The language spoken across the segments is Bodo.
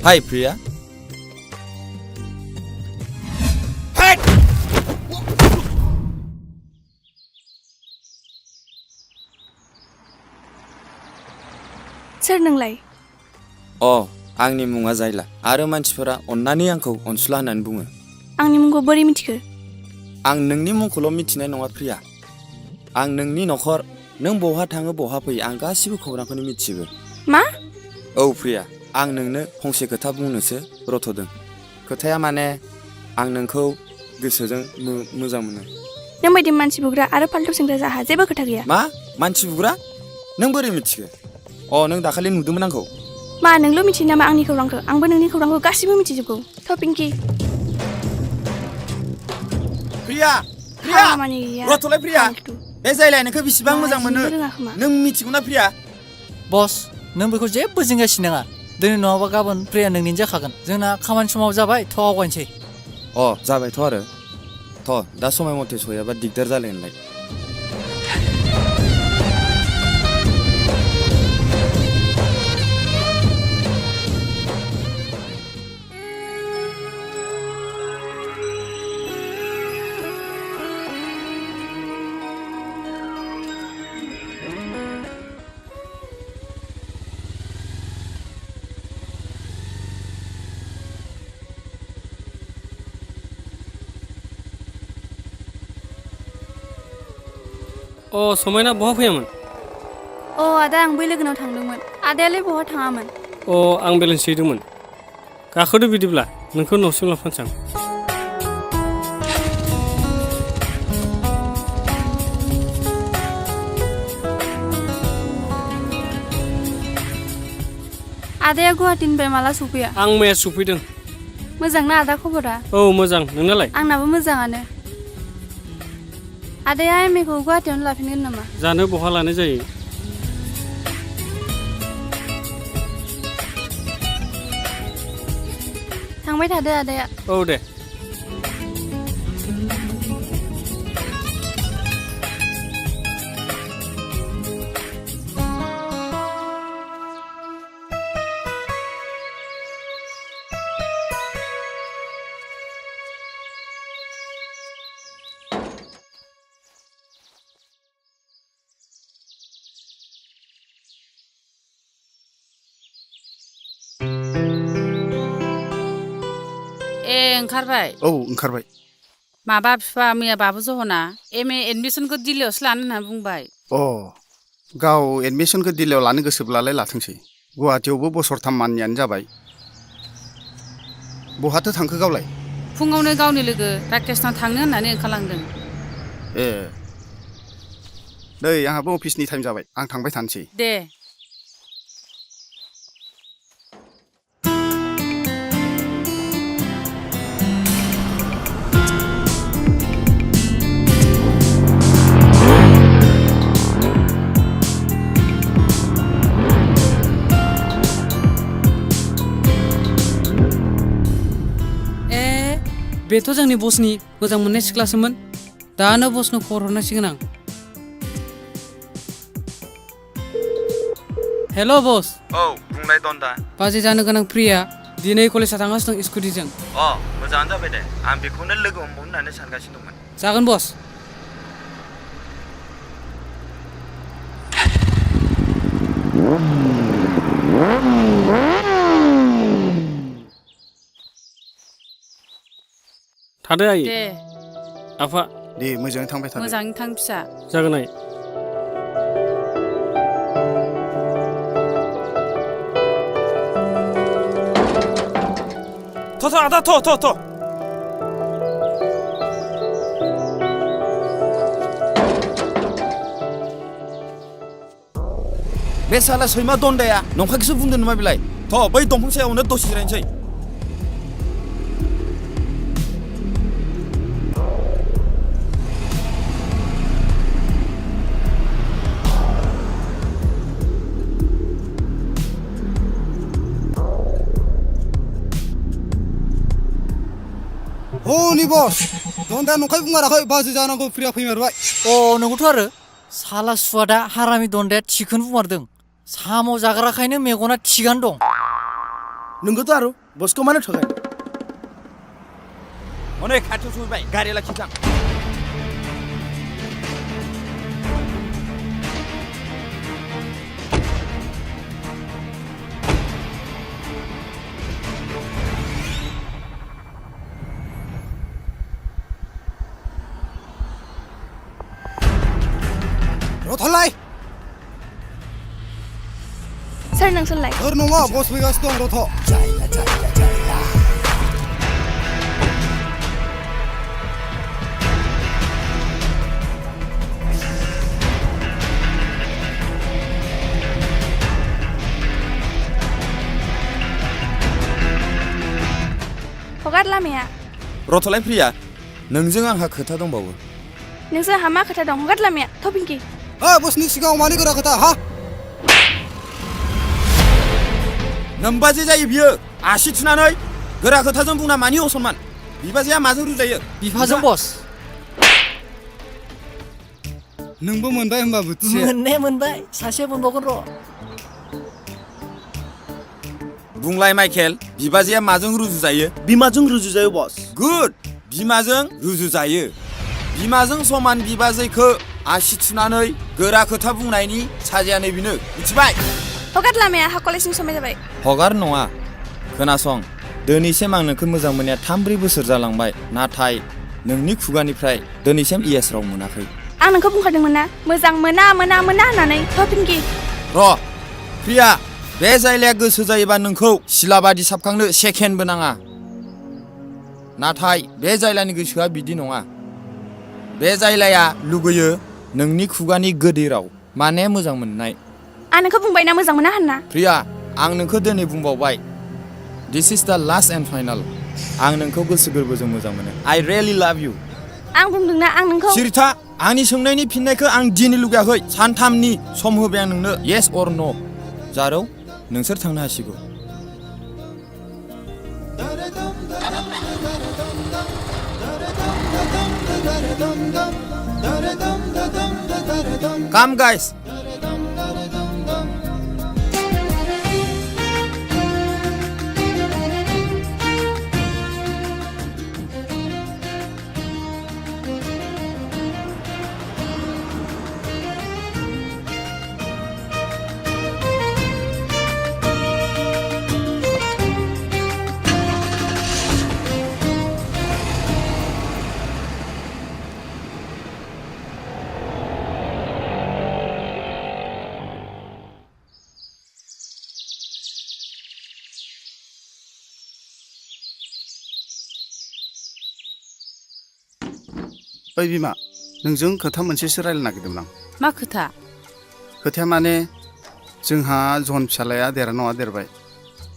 Hi, Priya. सोर नोंलाय? आंनि मुङा जायला आरो मानसिफोरा अन्नानै आंखौ अनसुला होननानै बुङो। आंनि मुंखौ बोरै मिथिखो? आं नोंनि मुंखौल' मिथिनाय नङा प्रिया। आं नोंनि न'खर, नों बहा थाङो बहा फैयो आं गासिबो खौरांखौनो मिथिजोबो। मा? औ प्रिया, आं नोंनो फंसे खोथा बुंनोसो रथ'दों। खोथाया माने आं नोंखौ गोसोजों मोजां मोनो। नों बायदि मानसि बुग्रा आरो फाल्थु सेंग्रा जाहा जेबो खोथा गैया। मा? मानसि बुग्रा? नों बोरै मिथिखो? नों दाखालि नुदोंमोन आंखौ। मा नोंल' मिथियो नामा आंनि खौरांखौ? आंबो नोंनि खौरांखौ गासिबो मिथिजोबगौ। थ' पिंकि। प्रिया! खामानि गैया। रथ'लाय प्रिया! फाल्थु। बे जायलाया नोंखौ बेसेबां मा मोजां मोनो। जिनोबो रोङा खोमा। नों मिथिगौना प्रिया? बस, नों बेखौ जेबो जिंगासिनो नाङा। दिनै नङाबा गाबोन प्रिया नोंनिनो जाखागोन। जोंना खामानि समाव जाबाय, थ' आवगायनोसै। जाबायथ' आरो। दा समाय मथे सहैयाबा दिगदार जालायगोनलाय। समायना बहा फैयामोन? आदा आं बै लोगोनाव थांदोंमोन। आदायालाय बहा थाङामोन? आं बेलेन्स हैदोंमोन। गाखोदो बिदिब्ला, नोंखौ न'सिम लांफानोसै आं। आदाया गुवाहाटीनिफ्राय माला सफैया? आं मैया सफैदों। मोजां ना आदा खबरा? मोजां, नोंनालाय? आंनाबो मोजाङानो। आदाया एमएखौ गुवाहाटीयावनो लाफिनगोन नामा? जानो बहा लानाय जायो। थांबाय थादो आदाया। दे। ओंखारबाय? ओंखारबाय। माबा बिफा मैया बाबु जहना एमए एडमिसनखौ दिल्लीयावसो लानो होनना बुंबाय। गाव एडमिसनखौ दिल्लीयाव लानो गोसोब्लालाय लाथोंसै। गुवाहाटीयावबो बोसोरथाम मानियानो जाबाय। बहाथो थांखो गावलाय? फुङावनो गावनि लोगो राकेशनाव थांनो होननानै ओंखारलांदों। नै आंहाबो अफिसनि टाइम जाबाय, आं थांबाय थानोसै। दे। बेथ' जोंनि बसनि मोजां मोननाय सिख्लासोमोन। दानो बसनो खबर हरनांसिगोन आं। हेल' बस। बुंलाय दन्दा। बाजै जानो गोनां प्रिया दिनै कलेजाव थांगासिनो दं स्कुटिजों। मोजाङानो जाबाय दे। आं बेखौनो लोगो हमबावनो होननानै सानगासिनो दंमोन। जागोन बस। थादो आइ। दे। आफा। दे मोजाङै थांबाय थादो। मोजाङै थां फिसा। जागोन आइ। आदा बे साला सैमा दन्दाया नंखायखौसो बुंदों नामा बेलाय? बै दंफां सायावनो दसे जिरायनोसै। हनै बस, दन्दाया नंखाय बुंमाराखै, बाजै जानांगौ प्रिया फैमारबाय। नंगौथ' आरो। साला सुवादा हारामि दन्दाया थिखोनो बुंमारदों। साम' जाग्राखायनो मेगना थिगानो दं। नोंगौथ' आरो बसखौ मानो थगाय अनेक खाथियाव सहैबाय गारि लाखिथां रथ'लाय सोर नोंसोरलाय सोर नङा बस फैगासिनो दं रथ' हगार लामाया रथ'लाय प्रिया नोंजों आंहा खोथा दंबावो नोंसोर आंहा मा खोथा दं हगार लामाया थ' पिंकि बसनि सिगाङाव मानि गोरा खोथा हा नोमबाजै जायो बियो आसि थुनानै गोरा खोथाजों बुंना मानि असनमान बिबाजैया माजों रुजायो बिफाजों बस नोंबो मोनबाय होमबा बोथिसे मोनबाय सासे मोनबावगोन र' बुंलाय माइकेल बिबाजैया माजों रुजुजायो बिमाजों रुजुजायो बस गुड बिमाजों रुजुजायो बिमाजों समान बिबाजैखौ आसि थुनानै गोरा खोथा बुंनायनि साजायानो बेनो मिथिबाय हगार लामाया हा कलेजनि समाय जाबाय हगार नङा खोनासं दिनैसिम आं नोंखौ मोजां मोननाया 3-4 बोसोर जालांबाय नाथाय नोंनि खुगानिफ्राय दिनैसिम इएस राव मोनाखै आं नोंखौ बुंखादोंमोन ना मोजां मोना होननानै थ' पिंकि र' प्रिया बे जायलाया गोसो जायोबा नोंखौ सिलाबादि साबखांनो सेकेन्डबो नाङा नाथाय बे जायलानि गोसोआ बिदि नङा बे जायलाया लुगैयो नोंनि खुगानि गोदै राव माने मोजां मोननाय आं नोंखौ बुंबायना मोजां मोना होनना प्रिया आं नोंखौ दिनै बुंबावबाय दिस इज द लास्ट एन्ड फाइनाल आं नोंखौ गोसो गोरबोजों मोजां मोनो आइ रियेलि लाभ इउ आं बुंदोंना आं नोंखौ सिरिथा आंनि सोंनायनि फिननायखौ आं दिनै लुगैयाखै सानथामनि सम होबाय आं नोंनो येस अर न' जारौ नोंसोर थांनो हासिगौ Come guys. ओइ बिमा नोंजों खोथा मोनसेसो रायलायनो नागिरदोंमोन आं मा खोथा खोथाया माने जोंहा जन फिसालाया देरा नङा देरबाय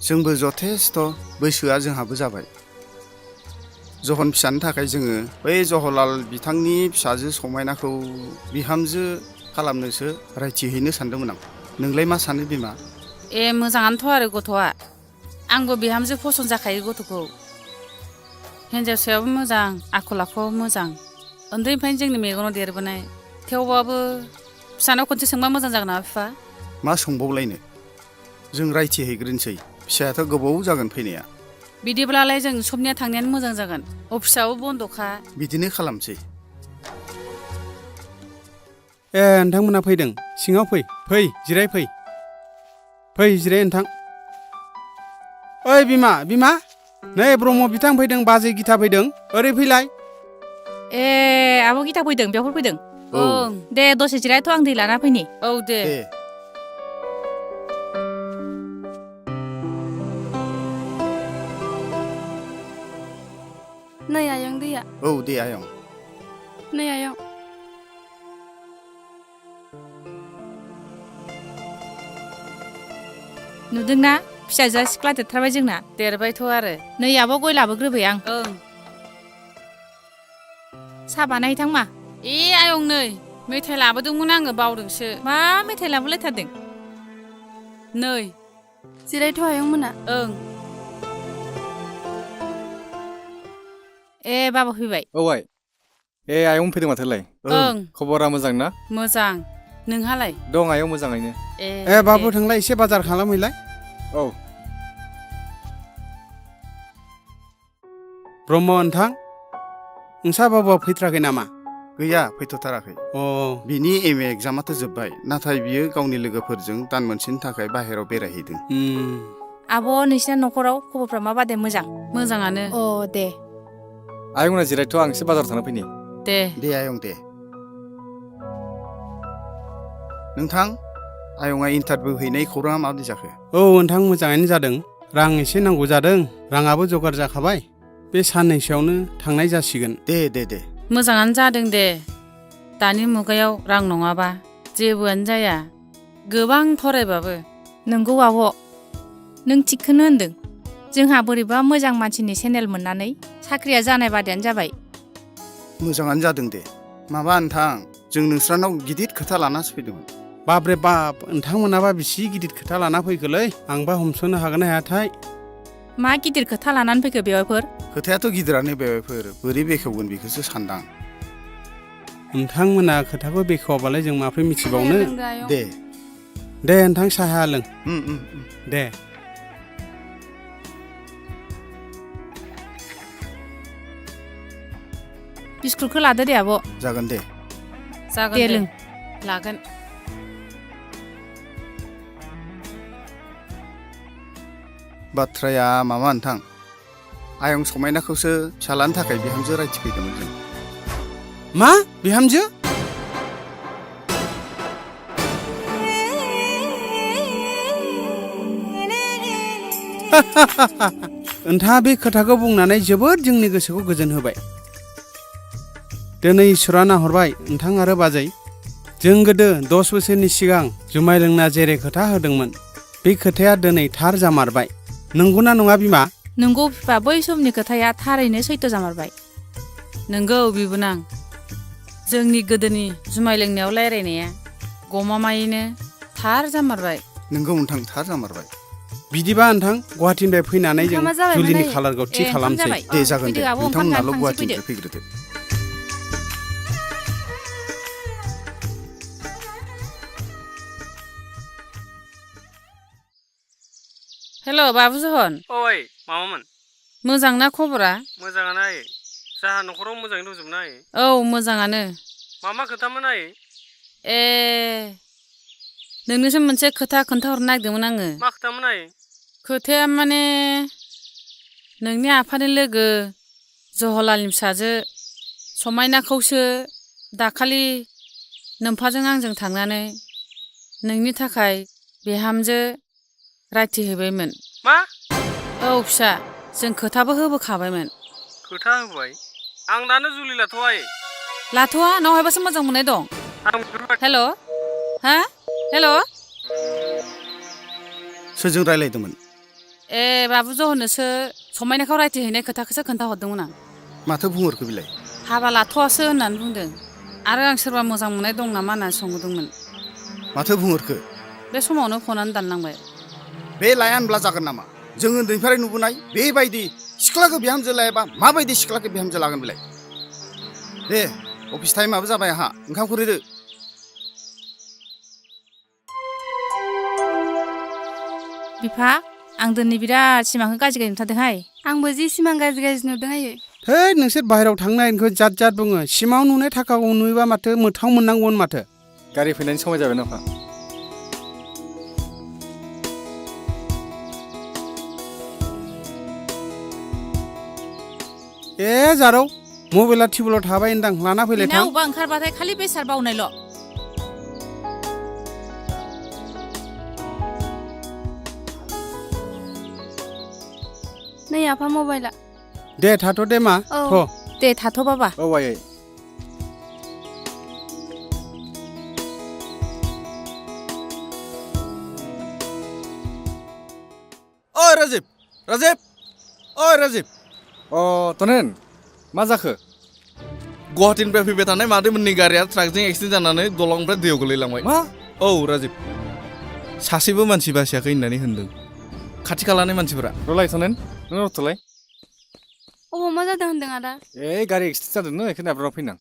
जोंबो जथेस्थ' बैसोआ जोंहाबो जाबाय जहन फिसानि थाखाय जोङो बै जहरलाल बिथांनि फिसाजो समायनाखौ बिहामजो खालामनोसो रायथिहैनो सानदोंमोन आं नोंलाय मा सानो बिमा ए मोजाङानोथ' आरो गथ'आ आंबो बिहामजो फसन जाखायो गथ'खौ हिन्जावसायाबो मोजां आखल आखुआबो मोजां उन्दैनिफ्रायनो जोंनि मेगनाव देरबोनाय थेवबाबो फिसानाव खनसे सोंबा मोजां जागोन नामा बिफा मा सोंबावलायनो जों रायथिहैग्रोनोसै फिसायाथ' गोबाव जागोन फैनाया बिदिब्लालाय जों सबनिया थांनायानो मोजां जागोन अफिसाबो बन्द'खा बिदिनो खालामसै ए नोंथांमोना फैदों सिङाव फै जिराय फै जिराय नोंथां ओइ बिमा नै ब्रह्म बिथां फैदों बाजै गिता फैदों ओरै फैलाय ए आब' गिता फैदों बेयावफोर फैदों ओं दे दसे जिरायथ' आं दै लाना फैनि औ दे नै आयं दैया औ दे आयं नै आयं नुदोंना फिसाजोआ सिख्ला देरथारबाय जोंना देरबायथ' आरो नै आब' गय लाबोग्रोबाय आं ओं साहा बानायहैथां मा ए आयं नै मेथाइ लाबोदोंमोन आङो बावदोंसो मा मेथाइ लाबोलायथारदों नै जिरायथ' आयं मोना ओं ए बाबा फैबाय औ ए आयं फैदों माथोलाय ओं खबरा मोजां ना मोजां नोंहालाय दं आयं मोजाङैनो ए बाबु थांलाय एसे बाजार खालामहैलाय औ ब्रह्म नोंथां नोंसा बाबुआ फैथ्राखै नामा? गैया फैथ'थाराखै। अ बिनि MA एगजामाथ' जोब्बाय नाथाय बियो गावनि लोगोफोरजों दान मोनसेनि थाखाय बाहेरायाव बेरायहैदों। आब' नोंसिना न'खराव खबरफ्रा माबादि मोजां? मोजाङानो। अ दे आयंना जिरायथ' आं एसे बाजाराव थांना फैनि। दे दे आयं दे। नोंथां आयंआ इन्टारभिउ हैनाय खौराङा माबायदि जाखो? औ नोंथां मोजाङैनो जादों। रां एसे नांगौ जादों। राङाबो जगार जाखाबाय। बे साननैसोआवनो थांनाय जासिगोन। दे मोजाङानो जादों दे। दानि मुगायाव रां नङाबा जेबोआनो जाया। गोबां फरायबाबो। नोंगौ आब' नों थिगखौनो होनदों। जोंहा बोरैबा मोजां मानसिनि चेनेल मोननानै साख्रिया जानाय बादियानो जाबाय। मोजाङानो जादों दे। माबा नोंथां जों नोंस्रानाव गिदिर खोथा लानासो फैदोंमोन। बाब्रे बाब नोंथांमोनाबा बिसि गिदिर खोथा लाना फैखोलै आंबा हमस'नो हागोन ना हायाथाय। मा गिदिर खोथा लानानै फैखो बेवाइफोर? खोथायाथ' गिदिरानो बेवाइफोर बोरै बेखेवगोन बेखौसो सानदां। नोंथांमोना खोथाखौ बेखेवाबालाय जों माब्रै मिथिबावनो। लोंदो आयं। दे नोंथां साहा लों। दे बिस्कुटखौ लादो दे आब'। जागोन दे। जागोन दे दे लों। लागोन। बाथ्राया माबा नोंथां आयं समायनाखौसो फिसालानि थाखाय बिहामजो रायथिफैदोंमोन जों। मा बिहामजो? नोंथाङा बे खोथाखौ बुंनानै जोबोद जोंनि गोसोखौ गोजोन होबाय। दिनै इसोरा नाहरबाय नोंथां आरो बाजै जों गोदो 10 बोसोरनि सिगां जुमाय लोंना जेरै खोथा होदोंमोन बे खोथाया दिनै थार जामारबाय। नंगौना नङा बिमा? नोंगौ बिफा बै समनि खोथाया थारैनो सैथो जामारबाय। नोंगौ बिबोनां। जोंनि गोदोनि जुमाय लोंनायाव रायलायनाया गमामायैनो थार जामारबाय। नोंगौ नोंथां थार जामारबाय। बिदिबा नोंथां गुवाहाटिनिफ्राय फैनानै जों ओंखामा जाबायमोन जुलिनि नायो। खालारखौ थि ओंखाम खालामसै। जाबाय। दे जागोन दे फैदो आब' ओंखाम नोंथांमोनाल' जानो थांसै, गुवाहाटिनिफ्राय फैग्रोदो। हेल' बाबु जहन। ओइ मामामोन? मोजां ना खबरा? मोजाङानो आयै। जाहा न'खराव मोजाङै दंजोबो ना आयै? औ मोजाङानो। मा खोथामोन आयै? ए नोंनोसो मोनसे खोथा खोन्थाहरनो नागिरदोंमोन आङो। मा खोथामोन आयै? खोथाया माने नोंनि आफानि लोगो जहलालनि फिसाजो समायनाखौसो दाखालि नोम्फाजों आंजों थांनानै नोंनि थाखाय बिहामजो रायथिहैबायमोन। मा? औ फिसा जों खोथाबो होबोखाबायमोन। खोथा होबाय? आं दानो जुलि लाथ'आ आयै। लाथ'आ नावहायबासो मोजां मोननाय दं। हेल' हा हेल'। सोरजों रायलायदोंमोन? ए बाबु जहननोसो समायनाखौ रायथिहैनाय खोथाखौसो खोन्थाहरदोंमोन आं। माथो बुंहरखो बिलाय? हाबा लाथ'वासो होननानै बुंदों। आरो आं सोरबा मोजां मोननाय दं नामा होननानै सोंहरदोंमोन। माथो बुंहरखो? बे समावनो फनानो दानलांबाय। बे लाया होनब्ला जागोन नामा? जों उन्दैनिफ्राय नुबोनाय बेबायदि सिख्लाखौ बिहामजो लायाबा माबायदि सिख्लाखौ बिहामजो लागोन बिलाय? दे अफिस टाइमाबो जाबाय आंहा ओंखाम खुरैदो। बिफा आं दिनै बिराद सिमांखौ गाज्रि नुथारदोंहाय। आंबो जि सिमां गाज्रि गाज्रि नुदों आयै। है नोंसोर बाहेरायाव थांनो नागिरनायखौ जात जात बुङो। सिमाङाव नुनाय थाखाखौ नुयोबा माथो मोथाव मोननांगौमोन माथो। गारि फैनायनि समाय जाबाय नामा? ए जारौ मबाइला टेबोलाव थाबाय होनदां लाना फैलाय बिना थां। अबा ओंखारबाथाय खालि बेसाद बावनायल'। नै आफा मबाइला। दे थाथ' दे मा औ। थ'। दे थाथ' बाबा। औ आयै। ओइ राजिब राजिब ओइ राजिब। अ तनेन मा जाखो? गुवाहाटिनिफ्राय फैबाय थानाय मादैमोननि गारिया ट्राकजों एक्सिडेन्ट जानानै दलंनिफ्राय दैयाव गोलैलांबाय। मा? औ राजिब। सासेबो मानसि बासियाखै होननानै होनदों खाथि खालानि मानसिफोरा। रलाय तनेन नों रथ'लाय। अबाव मा जादों होनदों आदा? ए गारि एक्सिडेन्ट जादोंनो बेखायनो आब्राव फैनां।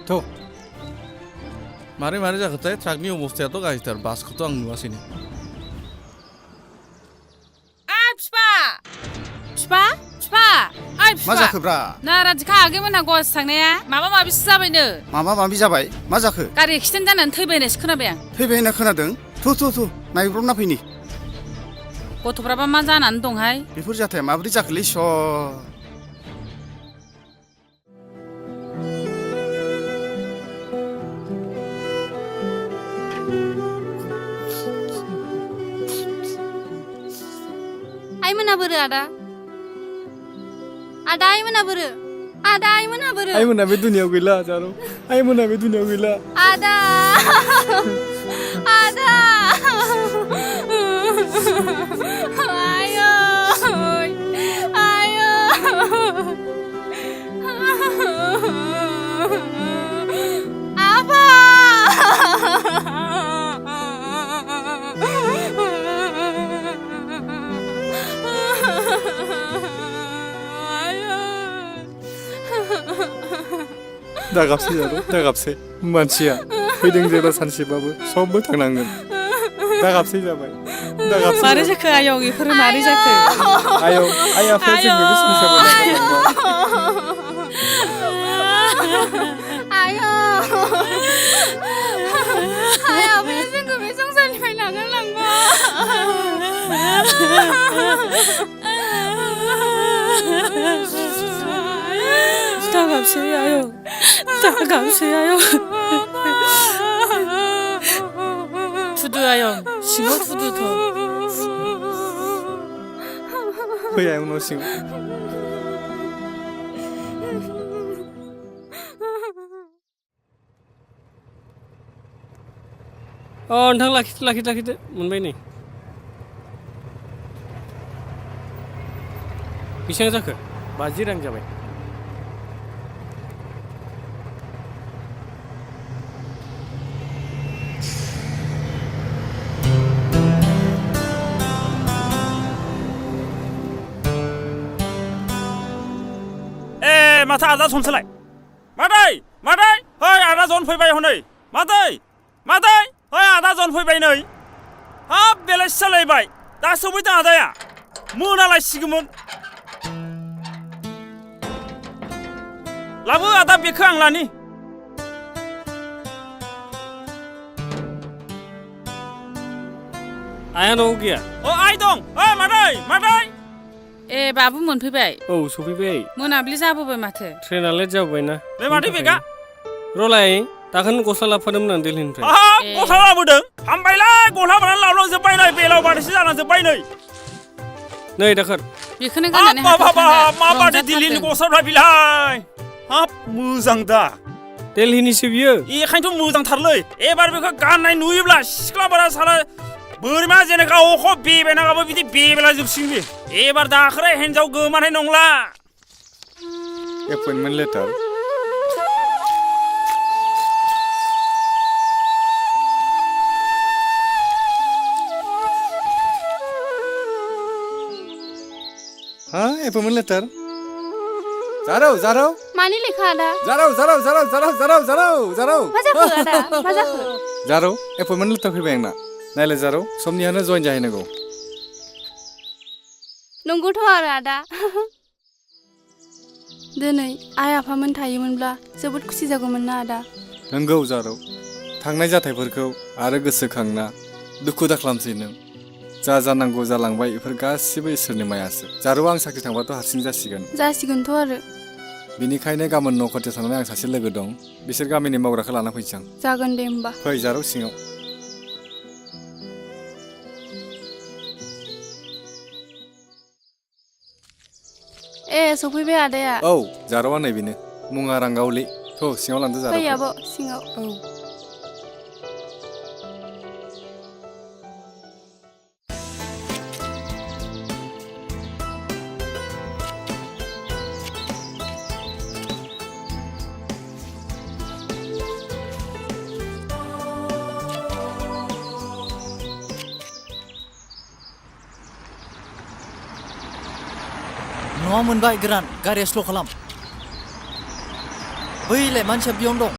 थ' मारै मारै जाखोथाय ट्राकनि अबस्थायाथ' गाज्रिथार बासखौथ' आं नुवासैनो। मा जाखोब्रा नाराजिखा आगैमोनहा गवासो थांनाया माबा माबिसो जाबायनो माबा माबि जाबाय मा जाखो गारि एक्सिडेन्ट जानानै थैबाय होननायसो खोनाबाय आं फैबाय होनना खोनादों थु नायब्रबना फैनि गथ'फ्राबा मा जानानै दंहाय बेफोर जाथाया माबोरै जाखोलै सर आइमोना बोरो आदा आइमोना बोरो आइमोना बोरो आइमोना बे दुनियाव गैला जारौ आइमोना बे दुनियाव गैला आदा आयो आबा दागाबसै जारौ दागाबसै मानसिया फैदों जेब्ला सानसेबाबो सबबो थांनांगोन दागाबसै जाबाय दागाबसै मारै जाखो आयं बेफोरो मारै जाखो आयौ आइ आफाया जोंनो बे संसारखौ आफाया जोंखौ बे संसारनिफ्राय नागारलांबाय दागाबसै आयं दागाबसै आयं थुदो आयं सिङाव थुदोथ' फैया उनाव सिङाव नोंथां लाखिदो मोनबाय नै बेसेबां जाखो 50 रां जाबाय माथो आदा जनसोलाय मादै हय आदा जन फैबाय हनै मादै हय आदा जन फैबाय नै हाब बेलासि जालायबाय दा सफैदों आदाया मोनालायसिगौमोन लाबो आदा बेखौ आं लानि आया न'आव गैया आइ दं मादै ए बाबु मोनफैबाय औ सफैबाय मोनाबिलि जाबोबाय माथो ट्रेना लेट जाबोबायना बे माथो बेगा रलाय दाखोन गस्ला लाबोफादोंमोन आं दिल्लीनिफ्राय गस्ला लाबोदों हामबायलाय गस्ला बानानै लावलांजोब्बाय नै बेलाव बादैसो जालांजोब्बाय नै दाखोर बेखौनो गाननानै माबादि दिल्लीनि गस्लाफ्रा बिलाय हाब मोजां दा दिल्लीनिसो बियो बेखायनोथ' मोजांथारलै एबार बेखौ गाननाय नुयोब्ला सिख्लाफोरा साला बोरमा जेनेखा अख' बेबायनागाबो बिदि बेबेला जोबसिगोन बे एबार दाखोरा हिन्जाव गोमानाय नंला एपइन्टमेन्ट लेटार एपइन्टमेन्ट लेटार जारौ मानि लेखा आदा जारौ मा जाखो आदा मा जाखो जारौ एपइन्टमेन्ट लेटार फैबाय आंना नायलाय जारौ समनियानो जइन जाहैनांगौ नंगौथ' आरो आदा दिनै आइ आफामोन थायोमोनब्ला जोबोद खुसि जागौमोन ना आदा नंगौ जारौ थांनाय जाथायफोरखौ आरो गोसोखांना दुखु दाख्लामसै नों जा जानांगौ जालांबाय बेफोर गासिबो इसोरनि मायासो जारौ आं साख्रि थांबाथ' हारसिं जासिगोनथ' आरो बिनिखायनो गाबोन न' खथियाव थांनानै आं सासे लोगो दं बिसोर गामिनि मावग्राखौ लाना फैसां जागोन दे होमबा फै जारौ सिङाव सफैबाय आदाया औ जारौआ नै बेनो मुङा रांगावलि थ' सिङाव लांदो जारौ फै आब' सिङाव न'आ मोनबाय गोरान गारिया स्ल' खालाम बैलाय मानसिया बेयावनो दं